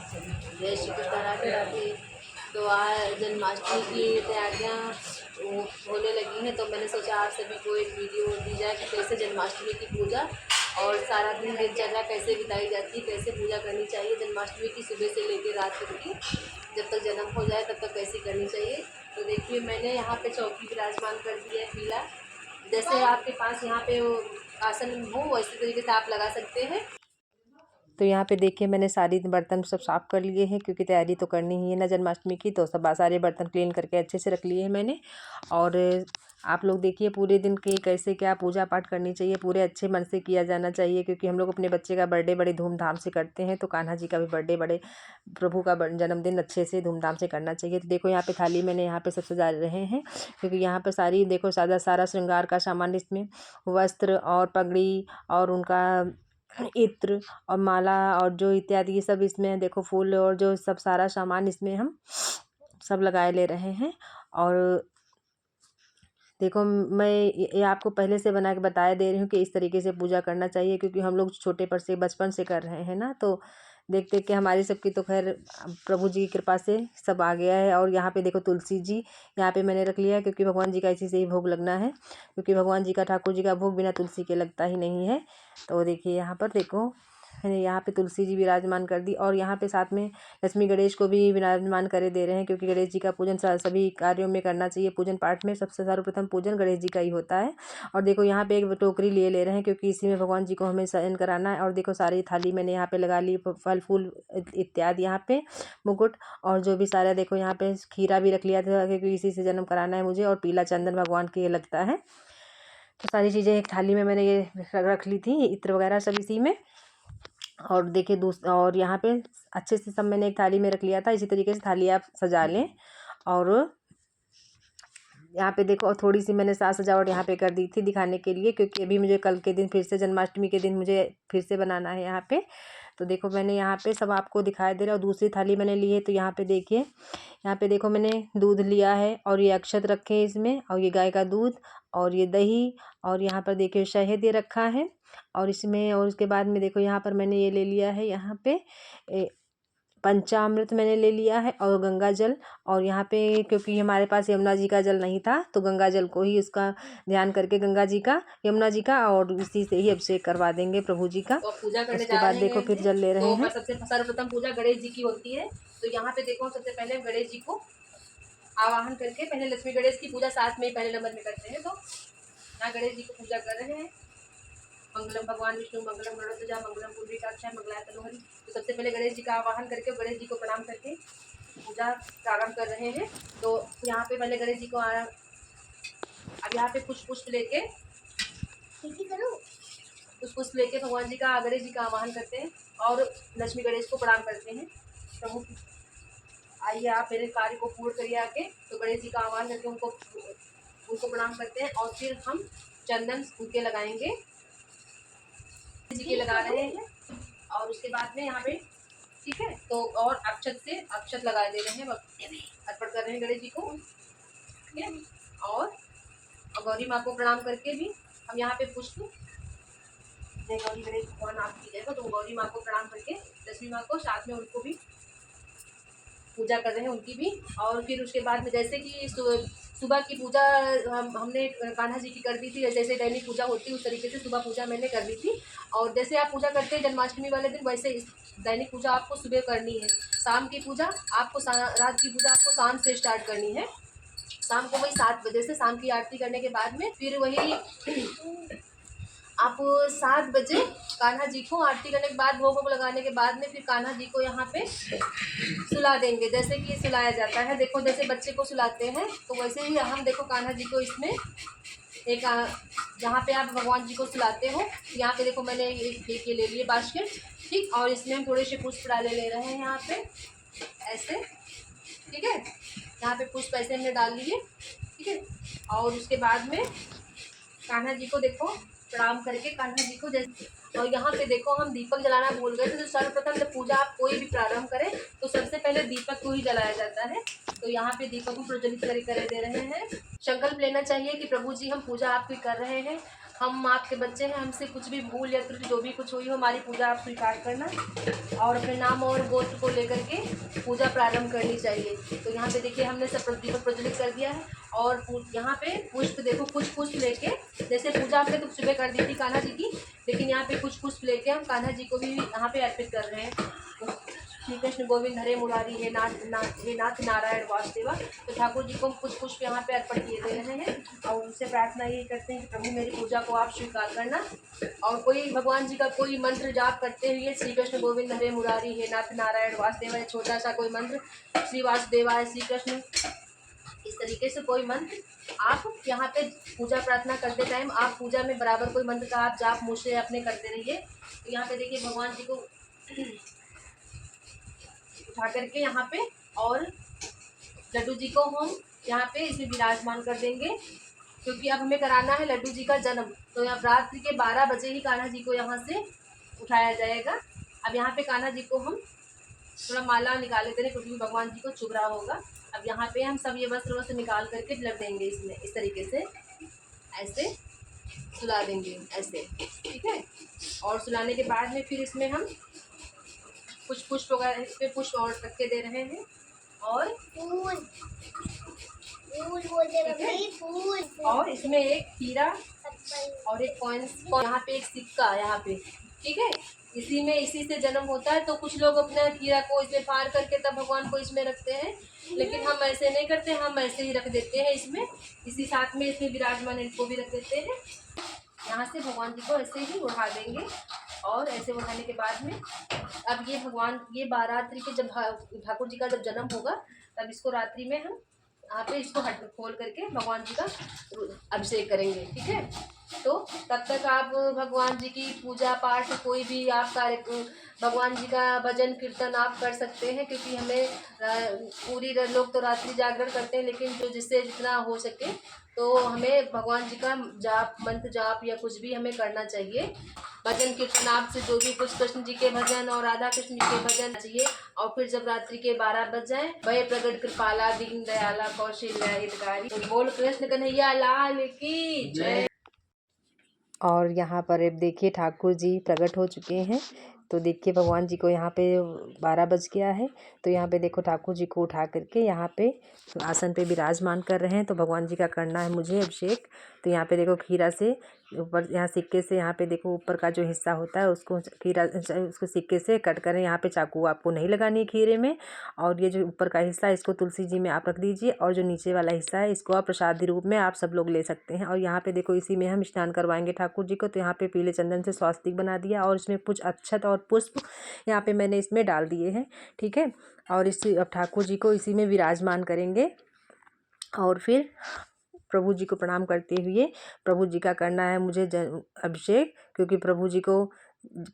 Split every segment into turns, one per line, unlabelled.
जय श्री कृष्ण। राधे राधे। तो आज जन्माष्टमी की तैयारियां होने लगी हैं, तो मैंने सोचा आप सभी को एक वीडियो दी जाए कि कैसे जन्माष्टमी की पूजा और सारा दिन दिनचर्या कैसे बिताई जाती है, कैसे पूजा करनी चाहिए जन्माष्टमी की, सुबह से लेकर रात तक की, जब तक जन्म हो जाए तब तक कैसी करनी चाहिए। तो देखिए मैंने यहाँ पे चौकी विराजमान कर दी है पीला। जैसे आपके पास यहाँ पे वो आसन हो वैसे तरीके से आप लगा सकते हैं। तो यहाँ पे देखिए मैंने सारी बर्तन सब साफ़ कर लिए हैं, क्योंकि तैयारी तो करनी ही है ना जन्माष्टमी की, तो सब सारे बर्तन क्लीन करके अच्छे से रख लिए हैं मैंने। और आप लोग देखिए पूरे दिन की कैसे क्या पूजा पाठ करनी चाहिए, पूरे अच्छे मन से किया जाना चाहिए, क्योंकि हम लोग अपने बच्चे का बर्थडे बड़े धूमधाम से करते हैं, तो कान्हा जी का भी बर्थडे बड़े प्रभु का जन्मदिन अच्छे से धूमधाम से करना चाहिए। तो देखो यहाँ पे थाली मैंने यहाँ पे सब सजा रहे हैं, क्योंकि यहाँ पे सारी देखो सारा श्रृंगार का सामान इसमें, वस्त्र और पगड़ी और उनका इत्र और माला और जो इत्यादि ये सब इसमें देखो, फूल और जो सब सारा सामान इसमें हम सब लगाए ले रहे हैं। और देखो मैं ये आपको पहले से बना के बताया दे रही हूँ कि इस तरीके से पूजा करना चाहिए, क्योंकि हम लोग छोटे पर से बचपन से कर रहे हैं ना, तो देख देख के हमारी सबकी तो खैर प्रभु जी की कृपा से सब आ गया है। और यहाँ पे देखो तुलसी जी यहाँ पे मैंने रख लिया है, क्योंकि भगवान जी का इसी से ही भोग लगना है, क्योंकि भगवान जी का ठाकुर जी का भोग बिना तुलसी के लगता ही नहीं है। तो देखिए यहाँ पर देखो मैंने यहाँ पे तुलसी जी विराजमान कर दी, और यहाँ पे साथ में लक्ष्मी गणेश को भी विराजमान करे दे रहे हैं, क्योंकि गणेश जी का पूजन सभी कार्यों में करना चाहिए। पूजन पाठ में सबसे सर्वप्रथम पूजन गणेश जी का ही होता है। और देखो यहाँ पे एक टोकरी ले रहे हैं, क्योंकि इसी में भगवान जी को हमें शयन कराना है। और देखो सारी थाली मैंने यहाँ पे लगा ली, फल फूल इत्यादि यहाँ पे मुकुट और जो भी सारा, देखो यहाँ पे खीरा भी रख लिया था, क्योंकि इसी से जन्म कराना है मुझे, और पीला चंदन भगवान के लगता है। तो सारी चीज़ें एक थाली में मैंने ये रख ली थी, इत्र वगैरह सब इसी में। और देखिए और यहाँ पे अच्छे से सब मैंने एक थाली में रख लिया था। इसी तरीके से थाली आप सजा लें। और यहाँ पे देखो, और थोड़ी सी मैंने साज सजावट यहाँ पे कर दी थी दिखाने के लिए, क्योंकि अभी मुझे कल के दिन फिर से जन्माष्टमी के दिन मुझे फिर से बनाना है यहाँ पे। तो देखो मैंने यहाँ पे सब आपको दिखाई दे रहा है। और दूसरी थाली मैंने ली है, तो यहाँ पे देखिए, यहाँ पे देखो मैंने दूध लिया है, और ये अक्षत रखे हैं इसमें, और ये गाय का दूध, और ये दही, और यहाँ पर देखिए शहद ये रखा है। और इसमें, और उसके बाद में देखो यहाँ पर मैंने ये ले लिया है, यहाँ पे पंचामृत मैंने ले लिया है, और गंगा जल। और यहाँ पे क्योंकि हमारे पास यमुना जी का जल नहीं था, तो गंगा जल को ही उसका ध्यान करके गंगा जी का, यमुना जी का, और इसी से ही अभिषेक करवा देंगे प्रभु जी का। तो पूजा करने उसके जा बाद रहे देखो हैं फिर जल ले रहे तो हैं। सबसे सर्वप्रथम पूजा गणेश जी की होती है। तो यहाँ पे देखो सबसे पहले गणेश जी को आवाहन करके, पहले लक्ष्मी गणेश की पूजा साथ में ही पहले नंबर में करते हैं। तो यहाँ गणेश जी को पूजा कर रहे हैं। मंगलम भगवान विष्णु मंगलम गणोत्तजा मंगलम पुंडरीकाक्षाय मंगलाय तनोहरि। तो सबसे पहले गणेश जी का आवाहन करके, गणेश जी को प्रणाम करके पूजा प्रारंभ कर रहे हैं। तो यहाँ पे पहले गणेश जी को अब यहाँ पे पुष्प लेके पुष्प लेके भगवान जी का, गणेश जी का आवाहन करते हैं, और लक्ष्मी गणेश को प्रणाम करते हैं। प्रभु आइए आप मेरे कार्य को पूर्ण करिए आके। तो गणेश जी का आह्वान करके उनको प्रणाम करते हैं, और फिर हम चंदन उनके लगाएंगे, जी के लगा रहे हैं। और उसके बाद में यहाँ पे ठीक है, तो और अक्षत लगा दे रहे हैं, अर्पण कर रहे हैं गणेश जी को, ठीक है। और गौरी माँ को प्रणाम करके भी हम यहाँ पे पुष्प, जय गौरी गणेश भगवान आपकी जय, तो गौरी माँ को प्रणाम करके लक्ष्मी माँ को साथ में उनको भी पूजा कर रहे हैं, उनकी भी। और फिर उसके बाद में जैसे कि सुबह की पूजा हमने कान्हा जी की कर दी थी, जैसे दैनिक पूजा होती है उस तरीके से सुबह पूजा मैंने कर दी थी। और जैसे आप पूजा करते हैं जन्माष्टमी वाले दिन, वैसे दैनिक पूजा आपको सुबह करनी है। शाम की पूजा आपको रात की पूजा आपको शाम से स्टार्ट करनी है। शाम को वही 7 बजे से, शाम की आरती करने के बाद में फिर वही आप 7 बजे कान्हा जी को आरती करने के बाद, भोग लगाने के बाद में, फिर कान्हा जी को यहाँ पे सुला देंगे। जैसे कि सुलाया जाता है, देखो जैसे बच्चे को सुलाते हैं, तो वैसे ही हम देखो कान्हा जी को इसमें एक जहाँ पे आप भगवान जी को सुलाते हो, यहाँ पे देखो मैंने एक ये ले लिए बास्केट, ठीक। और इसमें हम थोड़े से पुष्प डाले ले रहे हैं यहाँ पे ऐसे, ठीक है। यहाँ पे पुष्प ऐसे हमने डाल लिए, ठीक है। और उसके बाद में कान्हा जी को देखो प्रणाम करके, कान्हा जी को जैसे, और यहाँ पे देखो हम दीपक जलाना भूल गए थे। तो सर्वप्रथम जब पूजा आप कोई भी प्रारंभ करें, तो सबसे पहले दीपक को ही जलाया जाता है। तो यहाँ पे दीपक को प्रज्वलित करे दे रहे हैं। संकल्प लेना चाहिए कि प्रभु जी हम पूजा आपकी कर रहे हैं, हम आपके बच्चे हैं, हमसे कुछ भी भूल या त्रुटि जो भी कुछ हुई हो, हमारी पूजा आप स्वीकार करना और अपने नाम और गोत्र को लेकर के पूजा प्रारंभ करनी चाहिए। तो यहाँ पे देखिए हमने सब दीपक प्रज्वलित कर दिया है और यहाँ पे पुष्प देखो, कुछ पुष्प लेके, जैसे पूजा हमने तो सुबह कर दी थी कान्हा जी की, लेकिन यहाँ पे कुछ पुष्प लेके हम कान्हा जी को भी यहाँ पे अर्पित कर रहे हैं। तो श्री कृष्ण गोविंद हरे मुरारी, हे नाथ नारायण वासुदेवा। तो ठाकुर जी को हम कुछ पुष्प यहाँ पे अर्पण किए दे रहे हैं और उनसे प्रार्थना यही करते हैं कि प्रभु मेरी पूजा को आप स्वीकार करना। और कोई भगवान जी का कोई मंत्र जाप करते हुए श्री कृष्ण गोविंद हरे मुरारी, हे नाथ नारायण वासुदेवा, छोटा सा कोई मंत्र, श्री वासुदेवाय श्री कृष्ण, इस तरीके से कोई मंत्र आप यहाँ पे पूजा प्रार्थना करते टाइम आप पूजा में बराबर कोई मंत्र का आप जाप मुझसे अपने करते रहिए। तो यहाँ पे देखिए भगवान जी को उठा करके यहाँ पे और लड्डू जी को हम यहाँ पे इसमें विराजमान कर देंगे, क्योंकि अब हमें कराना है लड्डू जी का जन्म। तो यहाँ रात्रि के 12 बजे ही कान्हा जी को यहाँ से उठाया जाएगा। अब यहाँ पे कान्हा जी को हम थोड़ा माला निकाले दे रहे, क्योंकि भगवान जी को चुभ रहा होगा। अब यहाँ पे हम सब ये वस्त्र निकाल करके लग देंगे इसमें, इस तरीके से ऐसे सुला देंगे ऐसे, ठीक है। और सुलाने के बाद में फिर इसमें हम कुछ पुष्प वगैरह इस पे पुष्प और रख के दे रहे हैं और फूल फूल और इसमें एक हीरा और एक कॉइन्स, यहाँ पे एक सिक्का यहाँ पे, ठीक है। इसी से जन्म होता है। तो कुछ लोग अपना हीरा को इसमें फाड़ करके तब भगवान को इसमें रखते हैं, लेकिन हम ऐसे नहीं करते, हम ऐसे ही रख देते हैं इसमें, इसी साथ में इसमें विराजमान इसको भी रख देते हैं। यहाँ से भगवान जी को ऐसे ही उठा देंगे और ऐसे उठाने के बाद में अब ये भगवान ये बारात्रि के जब ठाकुर जी का जब जन्म होगा तब इसको रात्रि में हम यहाँ पे इसको खोल करके भगवान जी का अभिषेक करेंगे, ठीक है। तो तब तक आप भगवान जी की पूजा पाठ कोई भी आप कार्य भगवान जी का भजन कीर्तन आप कर सकते हैं, क्योंकि हमें पूरी लोग तो रात्रि जागरण करते हैं, लेकिन जो जिससे जितना हो सके तो हमें भगवान जी का जाप मंत्र जाप या कुछ भी हमें करना चाहिए। भजन कीर्तन आपसे जो भी कुछ कृष्ण जी के भजन और राधा कृष्ण जी के भजन चाहिए। और फिर जब रात्रि के 12 बज जाए, भय प्रगट कृपाला दीन दयाला कौशल्या हितकारी, तो बोल कृष्ण कन्हैया लाल की जय।
और यहाँ पर अब देखिए ठाकुर जी प्रकट हो चुके हैं। तो देखिए भगवान जी को यहाँ पे 12 बज गया है। तो यहाँ पे देखो ठाकुर जी को उठा करके यहाँ पे आसन पे विराजमान कर रहे हैं। तो भगवान जी का करना है मुझे अभिषेक। तो यहाँ पे देखो खीरा से ऊपर, यहाँ सिक्के से यहाँ पे देखो ऊपर का जो हिस्सा होता है उसको खीरा उसको सिक्के से कट करें। यहाँ पे चाकू आपको नहीं लगानी है खीरे में। और ये जो ऊपर का हिस्सा है इसको तुलसी जी में आप रख दीजिए, और जो नीचे वाला हिस्सा है इसको आप प्रसादी रूप में आप सब लोग ले सकते हैं। और यहाँ पे देखो इसी में हम स्नान करवाएंगे ठाकुर जी को। तो यहाँ पे पीले चंदन से स्वास्तिक बना दिया और इसमें कुछ अक्षत और पुष्प यहाँ पे मैंने इसमें डाल दिए हैं, ठीक है। और इसी अब ठाकुर जी को इसी में विराजमान करेंगे और फिर प्रभु जी को प्रणाम करते हुए प्रभु जी का करना है मुझे अभिषेक, क्योंकि प्रभु जी को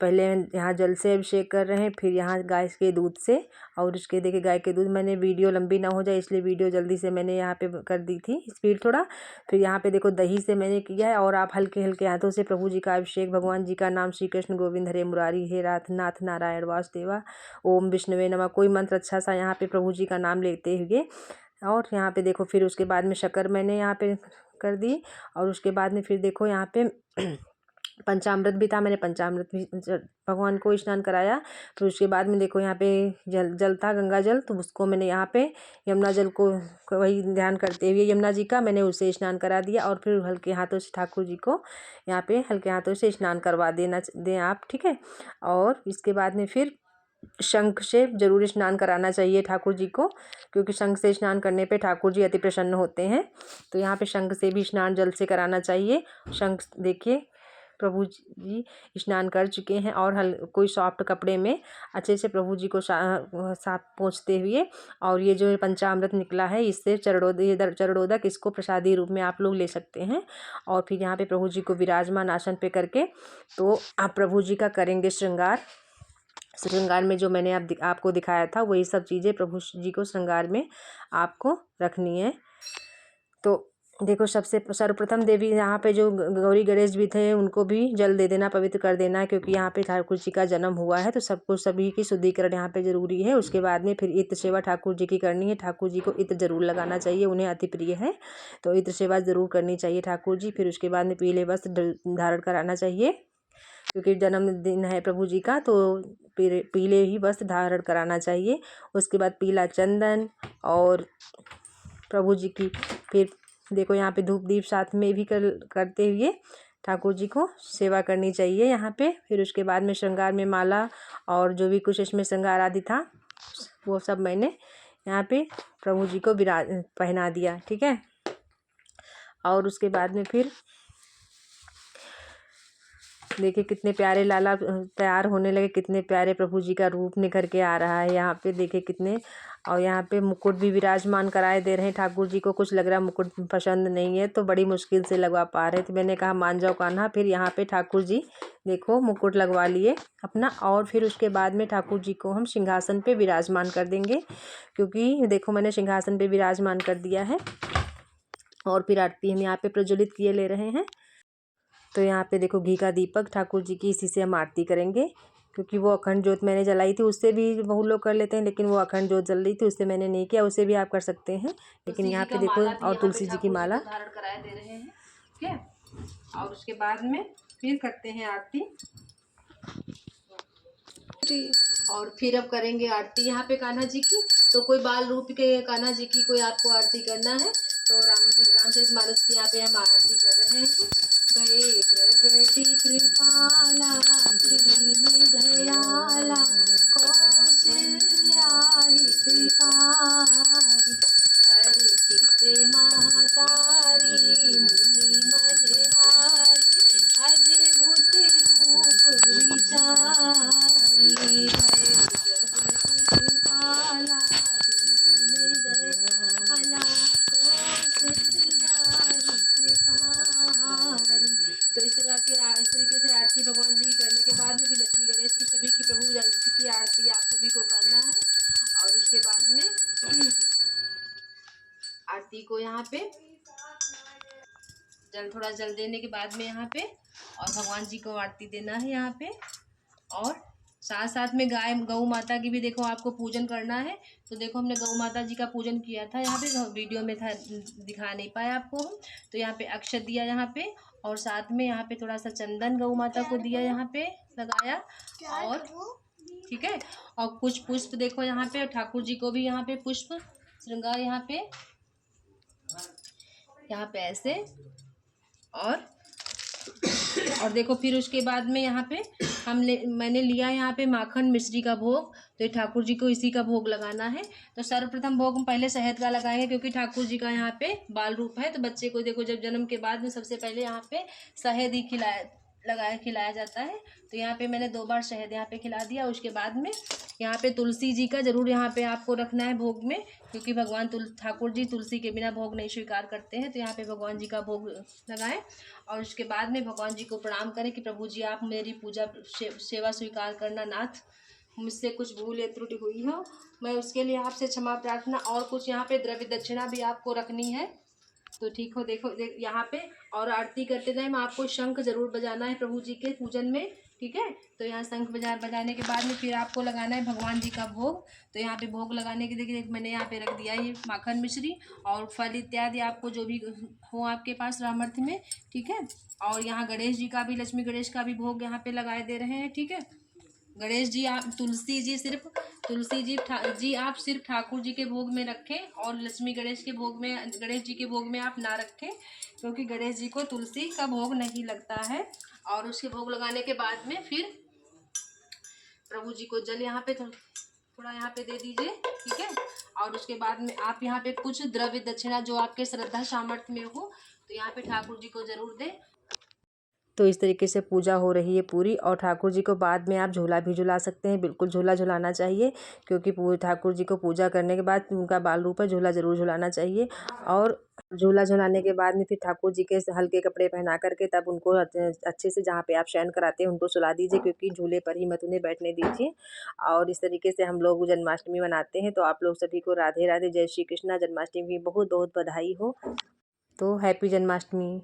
पहले यहाँ जल से अभिषेक कर रहे हैं, फिर यहाँ गाय के दूध से। और उसके देखिए गाय के दूध, मैंने वीडियो लंबी ना हो जाए इसलिए वीडियो जल्दी से मैंने यहाँ पे कर दी थी स्पीड थोड़ा। फिर यहाँ पे देखो दही से मैंने किया है। और आप हल्के हल्के हाथों से प्रभु जी का अभिषेक, भगवान जी का नाम श्री कृष्ण गोविंद हरे मुरारी, हे नाथ नारायण वासुदेवा, ओम विष्णुवे नमः, कोई मंत्र अच्छा सा यहाँ पे प्रभु जी का नाम लेते हुए। और यहाँ पे देखो फिर उसके बाद में शक्कर मैंने यहाँ पे कर दी। और उसके बाद में फिर देखो यहाँ पे पंचामृत भी था, मैंने पंचामृत भी भगवान को स्नान कराया। फिर उसके बाद में देखो यहाँ पे जल था, गंगा जल, तो उसको मैंने यहाँ पे यमुना जल को वही ध्यान करते हुए यमुना जी का मैंने उससे स्नान करा दिया। और फिर हल्के हाथों से ठाकुर जी को यहाँ पे हल्के हाथों से स्नान करवा दें आप, ठीक है। और इसके बाद में फिर शंख से जरूर स्नान कराना चाहिए ठाकुर जी को, क्योंकि शंख से स्नान करने पे ठाकुर जी अति प्रसन्न होते हैं। तो यहाँ पे शंख से भी स्नान जल से कराना चाहिए। शंख देखिए प्रभु जी स्नान कर चुके हैं और कोई सॉफ्ट कपड़े में अच्छे से प्रभु जी को साफ पोंछते हुए। और ये जो पंचामृत निकला है इससे चरणोदक इसको प्रसादी रूप में आप लोग ले सकते हैं। और फिर यहाँ पे प्रभु जी को विराजमान आसन पे करके तो आप प्रभु जी का करेंगे श्रृंगार में जो मैंने आपको दिखाया था वही सब चीज़ें प्रभु जी को श्रृंगार में आपको रखनी है। तो देखो सबसे सर्वप्रथम देवी यहाँ पे जो गौरी गणेश भी थे उनको भी जल दे देना, पवित्र कर देना, क्योंकि यहाँ पे ठाकुर जी का जन्म हुआ है तो सबको सभी की शुद्धिकरण यहाँ पे जरूरी है। उसके बाद में फिर इत्र सेवा ठाकुर जी की करनी है। ठाकुर जी को इत्र जरूर लगाना चाहिए, उन्हें अति प्रिय है, तो इत्र सेवा जरूर करनी चाहिए ठाकुर जी। फिर उसके बाद में पीले वस्त्र धारण कराना चाहिए, क्योंकि जन्मदिन है प्रभु जी का, तो पीले ही वस्त्र धारण कराना चाहिए। उसके बाद पीला चंदन और प्रभु जी की फिर देखो यहाँ पे धूप दीप साथ में भी करते हुए ठाकुर जी को सेवा करनी चाहिए यहाँ पे। फिर उसके बाद में श्रृंगार में माला और जो भी कुछ इसमें श्रृंगार आदि था वो सब मैंने यहाँ पे प्रभु जी को पहना दिया, ठीक है। और उसके बाद में फिर देखिए कितने प्यारे लाला तैयार होने लगे, कितने प्यारे प्रभु जी का रूप निखर के आ रहा है यहाँ पे, देखिए कितने। और यहाँ पे मुकुट भी विराजमान कराए दे रहे हैं ठाकुर जी को। कुछ लग रहा मुकुट पसंद नहीं है तो बड़ी मुश्किल से लगवा पा रहे थे, मैंने कहा मान जाओ कान्हा। फिर यहाँ पे ठाकुर जी देखो मुकुट लगवा लिए अपना, और फिर उसके बाद में ठाकुर जी को हम सिंहासन पे विराजमान कर देंगे, क्योंकि देखो मैंने सिंहासन पे विराजमान कर दिया है। और फिर आरती हम यहाँ पे प्रज्वलित किए ले रहे हैं। तो यहाँ पे देखो घी का दीपक ठाकुर जी की, इसी से हम आरती करेंगे, क्योंकि वो अखंड ज्योत मैंने जलाई थी, उससे भी बहुत लोग कर लेते हैं, लेकिन वो अखंड ज्योत जल रही थी उससे मैंने नहीं किया, उससे भी आप कर सकते हैं। लेकिन यहाँ पे देखो और तुलसी जी की माला
धारण कराए दे रहे हैं, ठीक है। और उसके बाद में फिर करते हैं आरती, और फिर अब करेंगे आरती यहाँ पे कान्हा जी की। तो कोई बाल रूप के कान्हा जी की कोई आपको आरती करना है तो रामचरितमानस की यहाँ पे हम आरती कर रहे हैं। भये प्रगति कृपाला दीन दयाला कौशल्या हितकारी, हर्षित महतारी मुनि मनहारी, अद्भुत रूप विचारी। भय जगति कृपाला दीन दयाला कौशल्या हितकारी। तो इस तरीके से आरती भगवान जी की करने के बाद में भी लक्ष्मी गणेश की सभी की प्रभु जी की आरती आप सभी को करना है। और उसके बाद में आरती को यहाँ पे थोड़ा जल देने के बाद में यहाँ पे और भगवान जी को आरती देना है यहाँ पे। और साथ साथ में गौ माता की भी देखो आपको पूजन करना है। तो देखो हमने गौ माता जी का पूजन किया था, यहाँ पे वीडियो में था दिखा नहीं पाया आपको हम। तो यहाँ पे अक्षत दिया यहाँ पे, और साथ में यहाँ पे थोड़ा सा चंदन गौ माता को दिया यहाँ पे लगाया, और ठीक है। और कुछ पुष्प देखो यहाँ पे ठाकुर जी को भी यहाँ पे पुष्प श्रृंगार यहाँ पे ऐसे। और देखो फिर उसके बाद में यहाँ पे मैंने लिया यहाँ पे माखन मिश्री का भोग, तो ये ठाकुर जी को इसी का भोग लगाना है। तो सर्वप्रथम भोग हम पहले शहद का लगाएंगे, क्योंकि ठाकुर जी का यहाँ पे बाल रूप है, तो बच्चे को देखो जब जन्म के बाद में सबसे पहले यहाँ पे शहद ही खिलाया जाता है। तो यहाँ पे मैंने 2 बार शहद यहाँ पे खिला दिया। उसके बाद में यहाँ पे तुलसी जी का जरूर यहाँ पे आपको रखना है भोग में, क्योंकि भगवान ठाकुर जी तुलसी के बिना भोग नहीं स्वीकार करते हैं। तो यहाँ पे भगवान जी का भोग लगाएं, और उसके बाद में भगवान जी को प्रणाम करें कि प्रभु जी आप मेरी पूजा सेवा स्वीकार करना नाथ, मुझसे कुछ भूल या त्रुटि हुई हो मैं उसके लिए आपसे क्षमा प्रार्थना। और कुछ यहाँ पे द्रव्य दक्षिणा भी आपको रखनी है, तो ठीक हो। देखो यहाँ पे और आरती करते टाइम आपको शंख जरूर बजाना है प्रभु जी के पूजन में, ठीक है। तो यहाँ शंख बजाने के बाद में फिर आपको लगाना है भगवान जी का भोग। तो यहाँ पे भोग लगाने के देखिए मैंने यहाँ पे रख दिया ये माखन मिश्री और फल इत्यादि आपको जो भी हो आपके पास सामर्थ्य में, ठीक है। और यहाँ गणेश जी का भी, लक्ष्मी गणेश का भी भोग यहाँ पे लगाए दे रहे हैं, ठीक है। गणेश जी आप तुलसी जी आप सिर्फ ठाकुर जी के भोग में रखें, और लक्ष्मी गणेश जी के भोग में आप ना रखें, क्योंकि गणेश जी को तुलसी का भोग नहीं लगता है। और उसके भोग लगाने के बाद में फिर प्रभु जी को जल यहाँ पे थोड़ा यहाँ पे दे दीजिए, ठीक है। और उसके बाद में आप यहाँ पे कुछ द्रव्य दक्षिणा जो आपके श्रद्धा सामर्थ्य में हो तो यहाँ पे ठाकुर जी को जरूर दें।
तो इस तरीके से पूजा हो रही है पूरी। और ठाकुर जी को बाद में आप झूला भी झुला सकते हैं, बिल्कुल झूला झुलाना चाहिए, क्योंकि ठाकुर जी को पूजा करने के बाद उनका बाल रूप है, झूला ज़रूर झुलाना चाहिए। और झूला झुलाने के बाद में फिर ठाकुर जी के हल्के कपड़े पहना करके तब उनको अच्छे से जहाँ पे आप शयन कराते हैं उनको सुला दीजिए, क्योंकि झूले पर ही मत उन्हें बैठने दीजिए। और इस तरीके से हम लोग जन्माष्टमी मनाते हैं। तो आप लोग सभी को राधे राधे, जय श्री कृष्णा। जन्माष्टमी की बहुत बहुत बधाई हो। तो हैप्पी जन्माष्टमी।